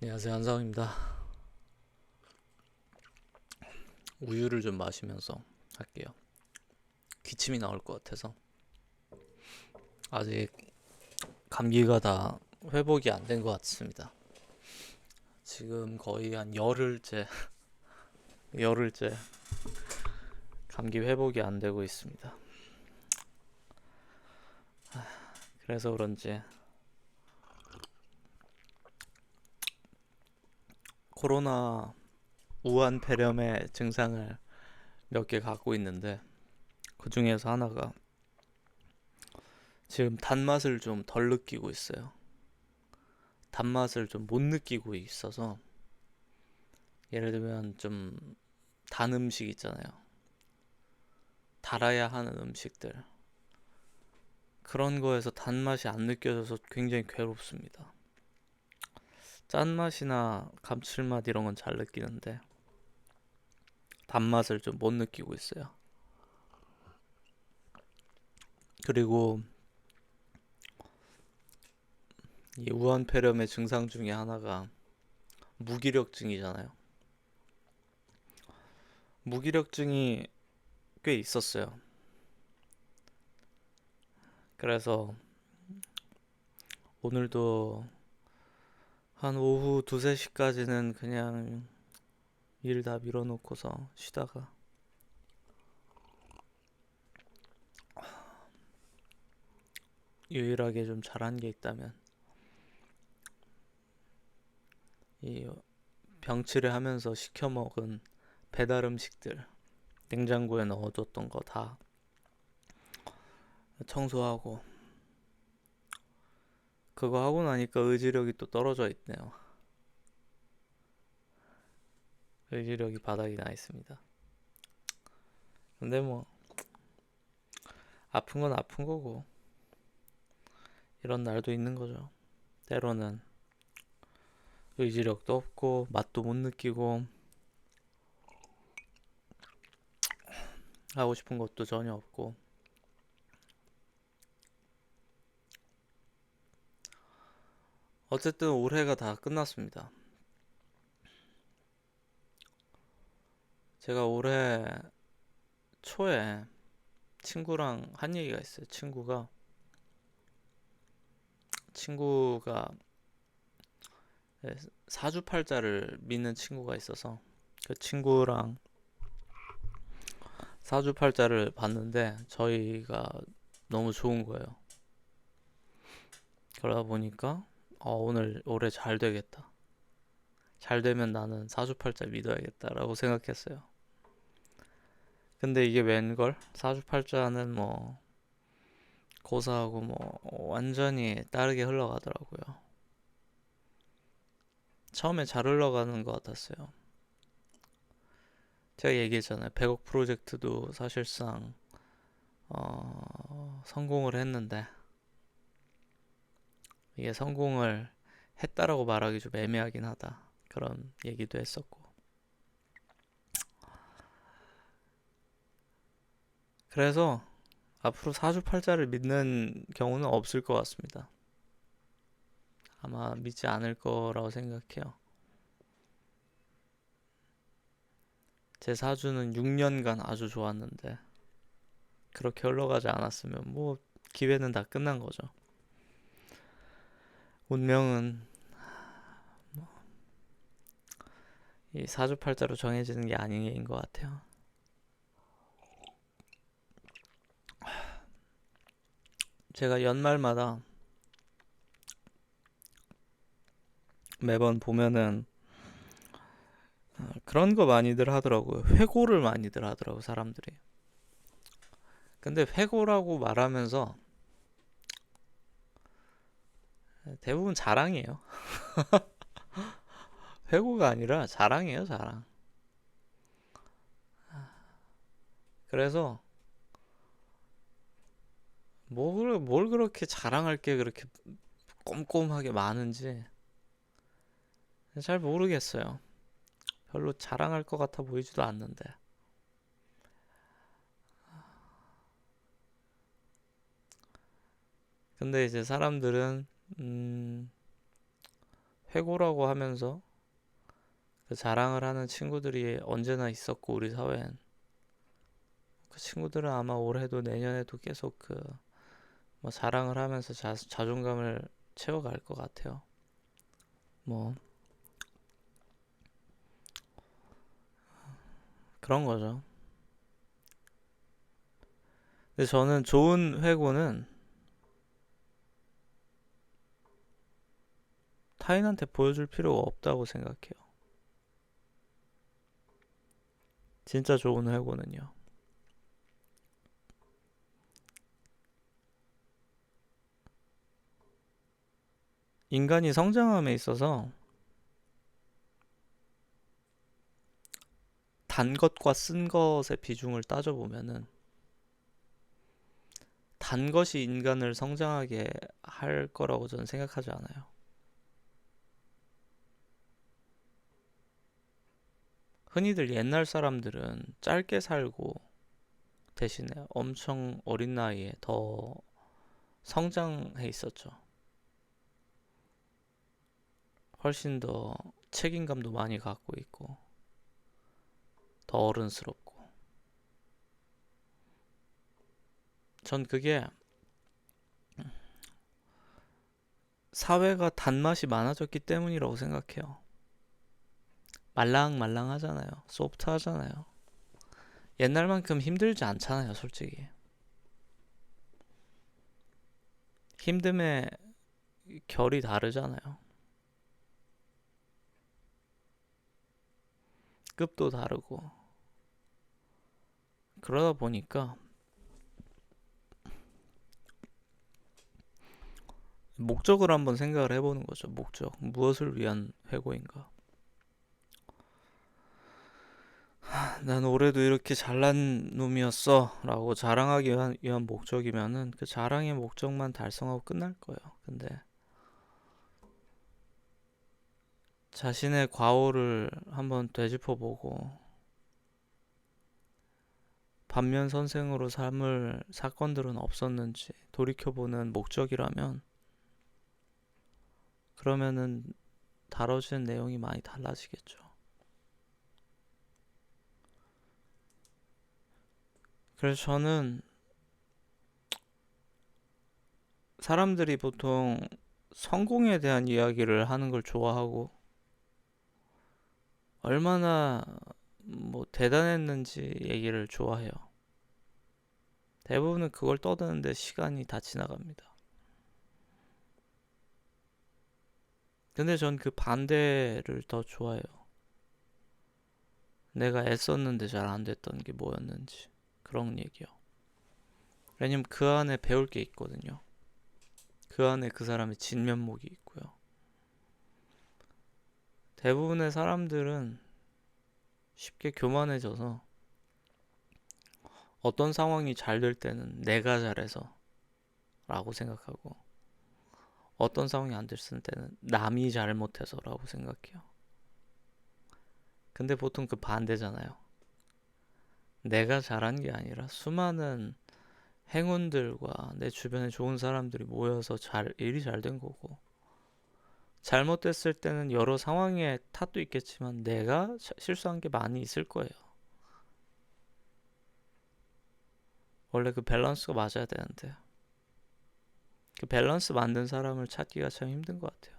안녕하세요, 한상입니다. 우유를 좀 마시면서 할게요. 기침이 나올 것 같아서 아직 감기가 다 회복이 안 된 것 같습니다. 지금 거의 한 열흘째, 열흘째 감기 회복이 안 되고 있습니다. 그래서 그런지 코로나 우한 폐렴의 증상을 몇 개 갖고 있는데 그 중에서 하나가 지금 단맛을 좀 덜 느끼고 있어요. 단맛을 좀 못 느끼고 있어서 예를 들면 좀 단 음식 있잖아요. 달아야 하는 음식들. 그런 거에서 단맛이 안 느껴져서 굉장히 괴롭습니다. 짠맛이나 감칠맛 이런 건 잘 느끼는데 단맛을 좀 못 느끼고 있어요. 그리고 이 우한폐렴의 증상 중에 하나가 무기력증이잖아요. 무기력증이 꽤 있었어요. 그래서 오늘도 한 오후 2, 3시까지는 그냥 일 다 밀어놓고서 쉬다가 유일하게 좀 잘한 게 있다면 이 병치레 하면서 시켜 먹은 배달 음식들 냉장고에 넣어뒀던 거 다 청소하고 그거 하고 나니까 의지력이 또 떨어져 있네요. 의지력이 바닥이 나 있습니다. 근데 뭐 아픈 건 아픈 거고 이런 날도 있는 거죠. 때로는 의지력도 없고 맛도 못 느끼고 하고 싶은 것도 전혀 없고 어쨌든 올해가 다 끝났습니다. 제가 올해 초에 친구랑 한 얘기가 있어요. 친구가 사주팔자를 믿는 친구가 있어서 그 친구랑 사주팔자를 봤는데 저희가 너무 좋은 거예요. 그러다 보니까 오늘 올해 잘 되겠다. 잘 되면 나는 사주팔자 믿어야겠다라고 생각했어요. 근데 이게 웬걸? 사주팔자는 뭐 고사하고 뭐 완전히 다르게 흘러가더라고요. 처음에 잘 흘러가는 것 같았어요. 제가 얘기했잖아요. 100억 프로젝트도 사실상 성공을 했는데 이게 성공을 했다라고 말하기 좀 애매하긴 하다. 그런 얘기도 했었고. 그래서 앞으로 사주팔자를 믿는 경우는 없을 것 같습니다. 아마 믿지 않을 거라고 생각해요. 제 사주는 6년간 아주 좋았는데 그렇게 흘러가지 않았으면 뭐 기회는 다 끝난 거죠. 운명은 이 사주팔자로 정해지는 게 아닌 것 같아요. 제가 연말마다 매번 보면은 그런 거 많이들 하더라고요. 회고를 많이들 하더라고 사람들이. 근데 회고라고 말하면서 대부분 자랑이에요. 회고가 아니라 자랑이에요, 자랑. 그래서 뭘 그렇게 자랑할 게 그렇게 꼼꼼하게 많은지 잘 모르겠어요. 별로 자랑할 것 같아 보이지도 않는데. 근데 이제 사람들은 음, 회고라고 하면서 그 자랑을 하는 친구들이 언제나 있었고, 우리 사회엔 그 친구들은 아마 올해도 내년에도 계속 그 뭐 자랑을 하면서 자존감을 채워갈 것 같아요. 뭐 그런 거죠. 근데 저는 좋은 회고는 타인한테 보여줄 필요가 없다고 생각해요. 진짜 좋은 회고는요. 인간이 성장함에 있어서 단 것과 쓴 것의 비중을 따져보면은 단 것이 인간을 성장하게 할 거라고 저는 생각하지 않아요. 흔히들 옛날 사람들은 짧게 살고 대신에 엄청 어린 나이에 더 성장해 있었죠. 훨씬 더 책임감도 많이 갖고 있고 더 어른스럽고. 전 그게 사회가 단맛이 많아졌기 때문이라고 생각해요. 말랑말랑하잖아요. 소프트하잖아요. 옛날만큼 힘들지 않잖아요, 솔직히. 힘듦의 결이 다르잖아요. 급도 다르고. 그러다 보니까 목적을 한번 생각을 해보는 거죠. 목적. 무엇을 위한 회고인가? 난 올해도 이렇게 잘난 놈이었어 라고 자랑하기 위한 목적이면은 그 자랑의 목적만 달성하고 끝날 거예요. 근데 자신의 과오를 한번 되짚어보고 반면 선생으로 삼을 사건들은 없었는지 돌이켜보는 목적이라면, 그러면은 다뤄지는 내용이 많이 달라지겠죠. 그래서 저는 사람들이 보통 성공에 대한 이야기를 하는 걸 좋아하고 얼마나 뭐 대단했는지 얘기를 좋아해요. 대부분은 그걸 떠드는데 시간이 다 지나갑니다. 근데 전 그 반대를 더 좋아해요. 내가 애썼는데 잘 안 됐던 게 뭐였는지, 그런 얘기요. 왜냐면 그 안에 배울 게 있거든요. 그 안에 그 사람의 진면목이 있고요. 대부분의 사람들은 쉽게 교만해져서 어떤 상황이 잘 될 때는 내가 잘해서 라고 생각하고, 어떤 상황이 안 됐을 때는 남이 잘못해서 라고 생각해요. 근데 보통 그 반대잖아요. 내가 잘한 게 아니라 수많은 행운들과 내 주변에 좋은 사람들이 모여서 일이 잘 된 거고, 잘못됐을 때는 여러 상황의 탓도 있겠지만 내가 실수한 게 많이 있을 거예요. 원래 그 밸런스가 맞아야 되는데 그 밸런스 만든 사람을 찾기가 참 힘든 것 같아요.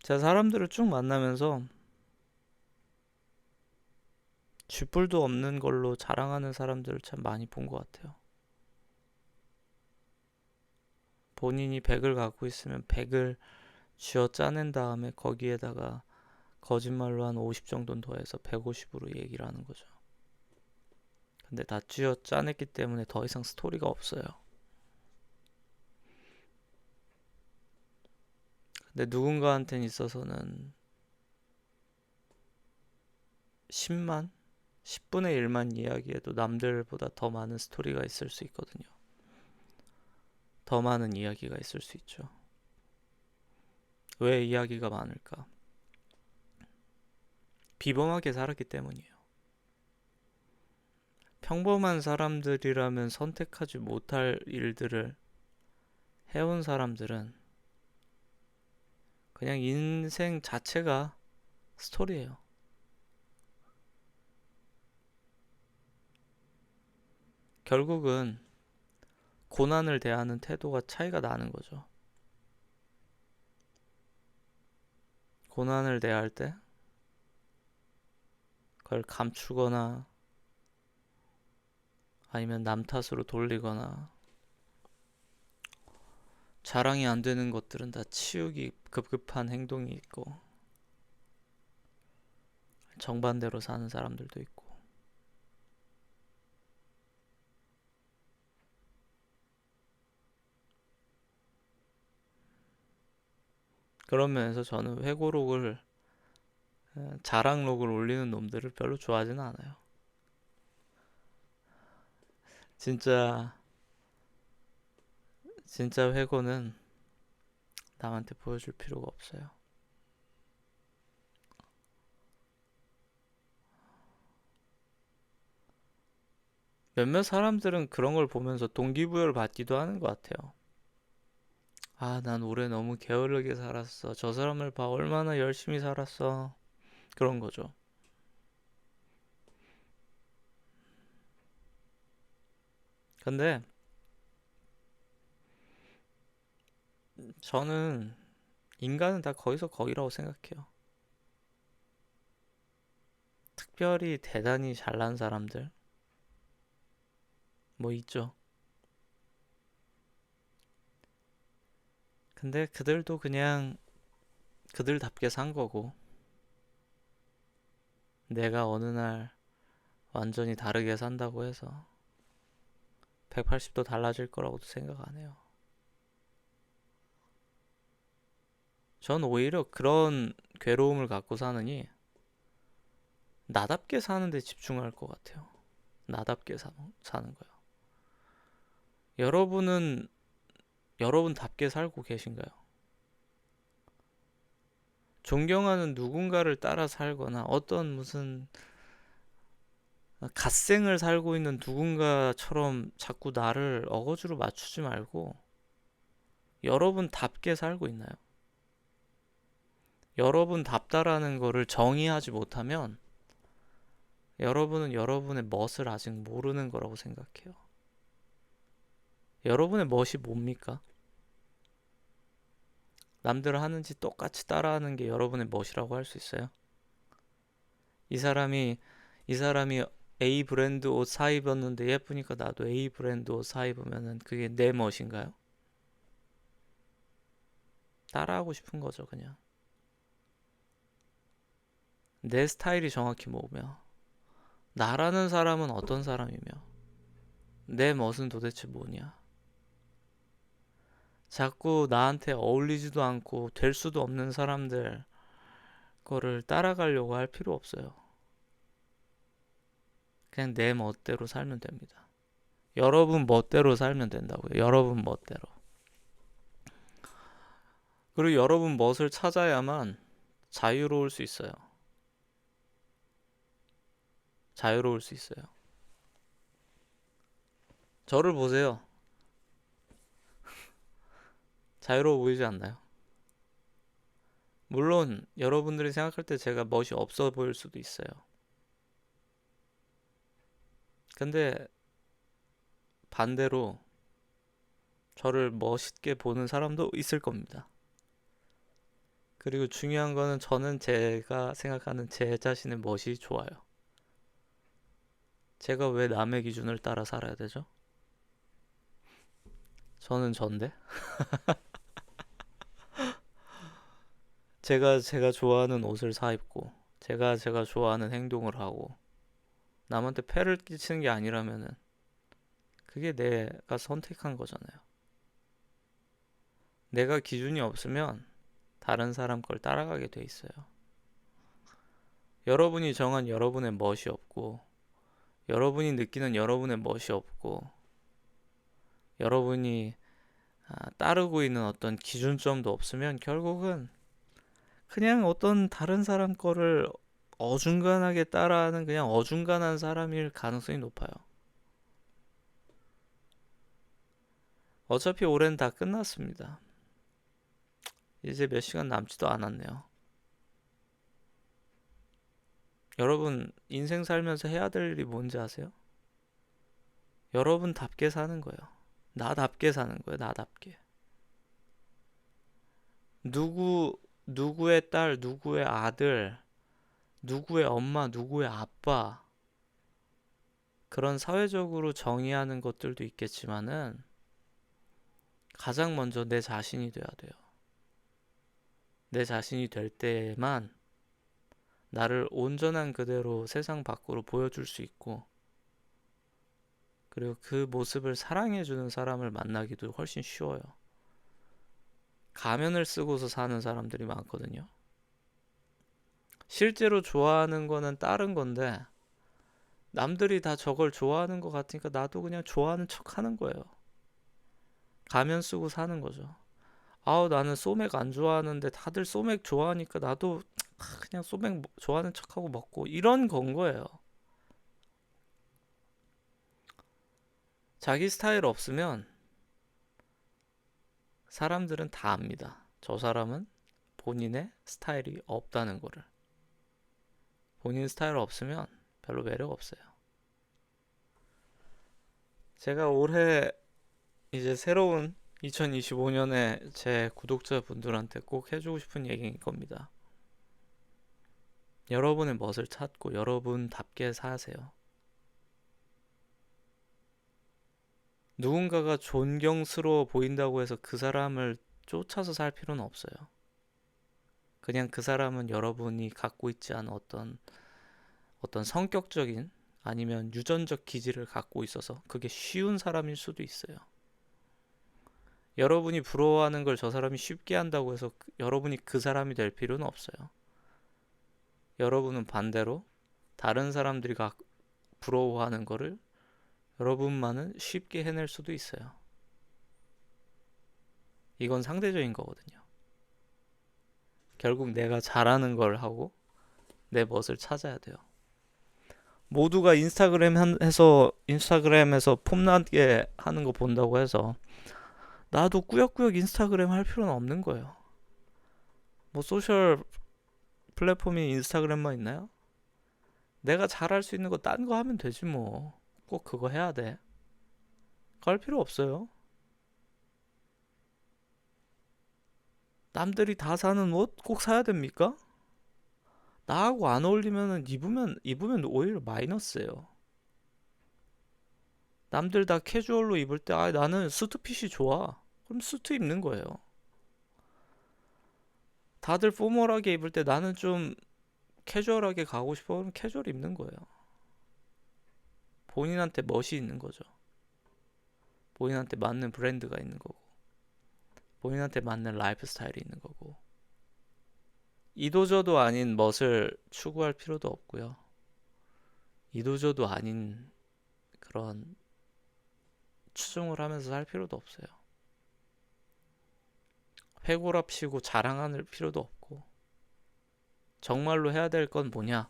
제가 사람들을 쭉 만나면서 쥐뿔도 없는 걸로 자랑하는 사람들을 참 많이 본 것 같아요. 본인이 100을 갖고 있으면 100을 쥐어 짜낸 다음에 거기에다가 거짓말로 한 50 정도는 더해서 150으로 얘기를 하는 거죠. 근데 다 쥐어 짜냈기 때문에 더 이상 스토리가 없어요. 근데 누군가한테는 있어서는 10만? 10분의 1만 이야기해도 남들보다 더 많은 스토리가 있을 수 있거든요. 더 많은 이야기가 있을 수 있죠. 왜 이야기가 많을까? 비범하게 살았기 때문이에요. 평범한 사람들이라면 선택하지 못할 일들을 해온 사람들은 그냥 인생 자체가 스토리예요. 결국은 고난을 대하는 태도가 차이가 나는 거죠. 고난을 대할 때 그걸 감추거나 아니면 남 탓으로 돌리거나 자랑이 안 되는 것들은 다 치우기 급급한 행동이 있고 정반대로 사는 사람들도 있고 그런 면에서 저는 회고록을 자랑록을 올리는 놈들을 별로 좋아하지는 않아요. 진짜 진짜 회고는 남한테 보여줄 필요가 없어요. 몇몇 사람들은 그런 걸 보면서 동기부여를 받기도 하는 것 같아요. 아, 난 올해 너무 게으르게 살았어. 저 사람을 봐, 얼마나 열심히 살았어. 그런 거죠. 근데 저는 인간은 다 거기서 거기라고 생각해요. 특별히 대단히 잘난 사람들 뭐 있죠. 근데 그들도 그냥 그들답게 산 거고 내가 어느 날 완전히 다르게 산다고 해서 180도 달라질 거라고도 생각 안 해요. 전 오히려 그런 괴로움을 갖고 사느니 나답게 사는 데 집중할 것 같아요. 나답게 사는 거요. 여러분은 여러분답게 살고 계신가요? 존경하는 누군가를 따라 살거나 어떤 무슨 갓생을 살고 있는 누군가처럼 자꾸 나를 어거지로 맞추지 말고 여러분답게 살고 있나요? 여러분답다라는 거를 정의하지 못하면 여러분은 여러분의 멋을 아직 모르는 거라고 생각해요. 여러분의 멋이 뭡니까? 남들 하는지 똑같이 따라하는 게 여러분의 멋이라고 할 수 있어요? 이 사람이 이 사람이 A 브랜드 옷 사 입었는데 예쁘니까 나도 A 브랜드 옷 사 입으면은 그게 내 멋인가요? 따라하고 싶은 거죠, 그냥. 내 스타일이 정확히 뭐며, 나라는 사람은 어떤 사람이며, 내 멋은 도대체 뭐냐? 자꾸 나한테 어울리지도 않고 될 수도 없는 사람들 거를 따라가려고 할 필요 없어요. 그냥 내 멋대로 살면 됩니다. 여러분 멋대로 살면 된다고요. 여러분 멋대로. 그리고 여러분 멋을 찾아야만 자유로울 수 있어요. 자유로울 수 있어요. 저를 보세요. 자유로워 보이지 않나요? 물론 여러분들이 생각할 때 제가 멋이 없어 보일 수도 있어요. 근데 반대로 저를 멋있게 보는 사람도 있을 겁니다. 그리고 중요한 거는 저는 제가 생각하는 제 자신의 멋이 좋아요. 제가 왜 남의 기준을 따라 살아야 되죠? 저는 전데? 제가 좋아하는 옷을 사 입고, 제가 좋아하는 행동을 하고, 남한테 폐를 끼치는 게 아니라면은, 그게 내가 선택한 거잖아요. 내가 기준이 없으면, 다른 사람 걸 따라가게 돼 있어요. 여러분이 정한 여러분의 멋이 없고, 여러분이 느끼는 여러분의 멋이 없고, 여러분이 따르고 있는 어떤 기준점도 없으면 결국은 그냥 어떤 다른 사람 거를 어중간하게 따라하는 그냥 어중간한 사람일 가능성이 높아요. 어차피 올해는 다 끝났습니다. 이제 몇 시간 남지도 않았네요. 여러분, 인생 살면서 해야 될 일이 뭔지 아세요? 여러분답게 사는 거예요. 나답게 사는 거예요. 나답게. 누구의 딸, 누구의 아들, 누구의 엄마, 누구의 아빠, 그런 사회적으로 정의하는 것들도 있겠지만은 가장 먼저 내 자신이 돼야 돼요. 내 자신이 될 때에만 나를 온전한 그대로 세상 밖으로 보여줄 수 있고, 그리고 그 모습을 사랑해주는 사람을 만나기도 훨씬 쉬워요. 가면을 쓰고서 사는 사람들이 많거든요. 실제로 좋아하는 거는 다른 건데, 남들이 다 저걸 좋아하는 것 같으니까 나도 그냥 좋아하는 척 하는 거예요. 가면 쓰고 사는 거죠. 아우, 나는 소맥 안 좋아하는데 다들 소맥 좋아하니까 나도 그냥 소맥 좋아하는 척하고 먹고, 이런 건 거예요. 자기 스타일 없으면 사람들은 다 압니다. 저 사람은 본인의 스타일이 없다는 거를. 본인 스타일 없으면 별로 매력 없어요. 제가 올해 이제 새로운 2025년에 제 구독자분들한테 꼭 해주고 싶은 얘기인 겁니다. 여러분의 멋을 찾고 여러분답게 사세요. 누군가가 존경스러워 보인다고 해서 그 사람을 쫓아서 살 필요는 없어요. 그냥 그 사람은 여러분이 갖고 있지 않은 어떤 성격적인 아니면 유전적 기질을 갖고 있어서 그게 쉬운 사람일 수도 있어요. 여러분이 부러워하는 걸 저 사람이 쉽게 한다고 해서 여러분이 그 사람이 될 필요는 없어요. 여러분은 반대로 다른 사람들이 부러워하는 거를 여러분만은 쉽게 해낼 수도 있어요. 이건 상대적인 거거든요. 결국 내가 잘하는 걸 하고 내 멋을 찾아야 돼요. 모두가 인스타그램에서 폼나게 하는 거 본다고 해서 나도 꾸역꾸역 인스타그램 할 필요는 없는 거예요. 뭐 소셜 플랫폼이 인스타그램만 있나요? 내가 잘할 수 있는 거 딴 거 하면 되지 뭐. 꼭 그거 해야 돼. 갈 필요 없어요. 남들이 다 사는 옷 꼭 사야 됩니까? 나하고 안 어울리면 입으면 오히려 마이너스예요. 남들 다 캐주얼로 입을 때 나는 수트핏이 좋아. 그럼 수트 입는 거예요. 다들 포멀하게 입을 때 나는 좀 캐주얼하게 가고 싶어. 그럼 캐주얼 입는 거예요. 본인한테 멋이 있는 거죠. 본인한테 맞는 브랜드가 있는 거고, 본인한테 맞는 라이프 스타일이 있는 거고. 이도저도 아닌 멋을 추구할 필요도 없고요. 이도저도 아닌 그런 추종을 하면서 살 필요도 없어요. 회고랍치고 자랑할 필요도 없고. 정말로 해야 될 건 뭐냐?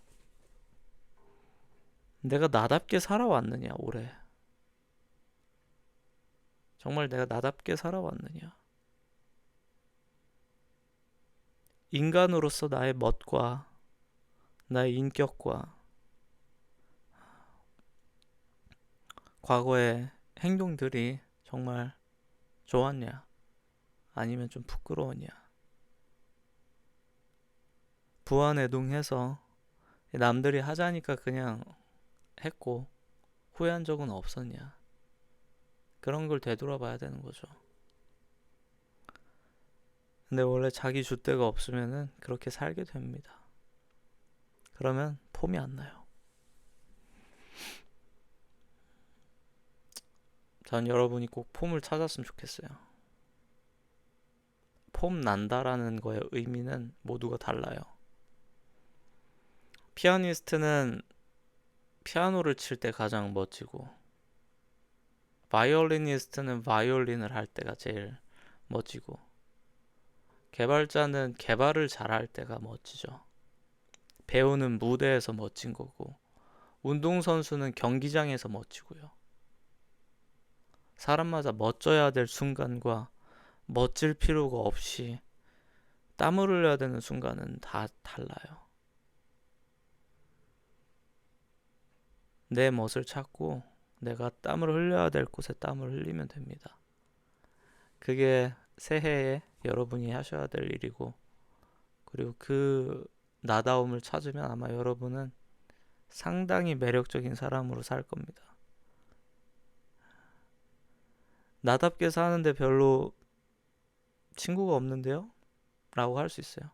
내가 나답게 살아왔느냐, 올해. 정말 내가 나답게 살아왔느냐. 인간으로서 나의 멋과 나의 인격과 과거의 행동들이 정말 좋았냐? 아니면 좀 부끄러웠냐? 부안해동해서 남들이 하자니까 그냥 했고 후회한 적은 없었냐? 그런 걸 되돌아봐야 되는 거죠. 근데 원래 자기 줏대가 없으면은 그렇게 살게 됩니다. 그러면 폼이 안 나요. 전 여러분이 꼭 폼을 찾았으면 좋겠어요. 폼 난다라는 거의 의미는 모두가 달라요. 피아니스트는 피아노를 칠 때 가장 멋지고, 바이올리니스트는 바이올린을 할 때가 제일 멋지고, 개발자는 개발을 잘할 때가 멋지죠. 배우는 무대에서 멋진 거고, 운동선수는 경기장에서 멋지고요. 사람마다 멋져야 될 순간과 멋질 필요가 없이 땀을 흘려야 되는 순간은 다 달라요. 내 멋을 찾고 내가 땀을 흘려야 될 곳에 땀을 흘리면 됩니다. 그게 새해에 여러분이 하셔야 될 일이고, 그리고 그 나다움을 찾으면 아마 여러분은 상당히 매력적인 사람으로 살 겁니다. 나답게 사는데 별로 친구가 없는데요? 라고 할 수 있어요.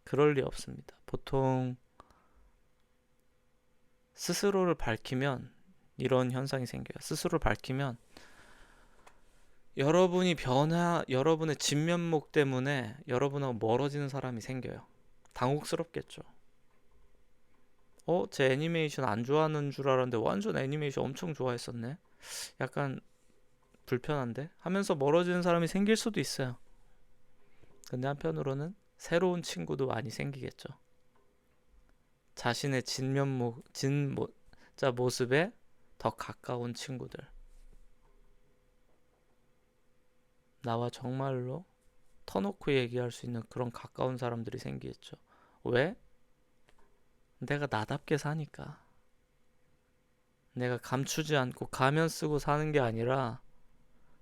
그럴 리 없습니다. 보통 스스로를 밝히면 이런 현상이 생겨요. 스스로를 밝히면 여러분의 진면목 때문에 여러분하고 멀어지는 사람이 생겨요. 당혹스럽겠죠. 제 애니메이션 안 좋아하는 줄 알았는데 완전 애니메이션 엄청 좋아했었네. 약간 불편한데? 하면서 멀어지는 사람이 생길 수도 있어요. 근데 한편으로는 새로운 친구도 많이 생기겠죠. 자신의 진짜 모습에 더 가까운 친구들. 나와 정말로 터놓고 얘기할 수 있는 그런 가까운 사람들이 생기겠죠. 왜? 내가 나답게 사니까. 내가 감추지 않고 가면 쓰고 사는 게 아니라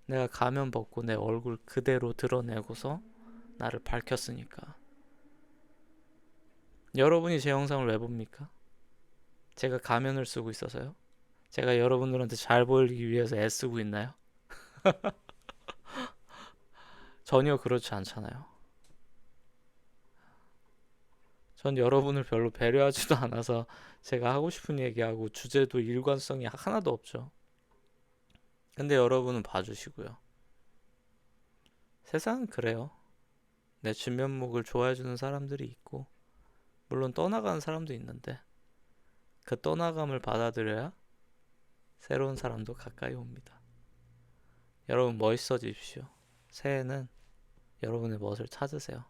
내가 가면 벗고 내 얼굴 그대로 드러내고서 나를 밝혔으니까. 여러분이 제 영상을 왜 봅니까? 제가 가면을 쓰고 있어서요? 제가 여러분들한테 잘 보이기 위해서 애쓰고 있나요? 전혀 그렇지 않잖아요. 전 여러분을 별로 배려하지도 않아서 제가 하고 싶은 얘기하고 주제도 일관성이 하나도 없죠. 근데 여러분은 봐주시고요. 세상은 그래요. 내 진면목을 좋아해주는 사람들이 있고, 물론 떠나가는 사람도 있는데, 그 떠나감을 받아들여야 새로운 사람도 가까이 옵니다. 여러분 멋있어지십시오. 새해는 여러분의 멋을 찾으세요.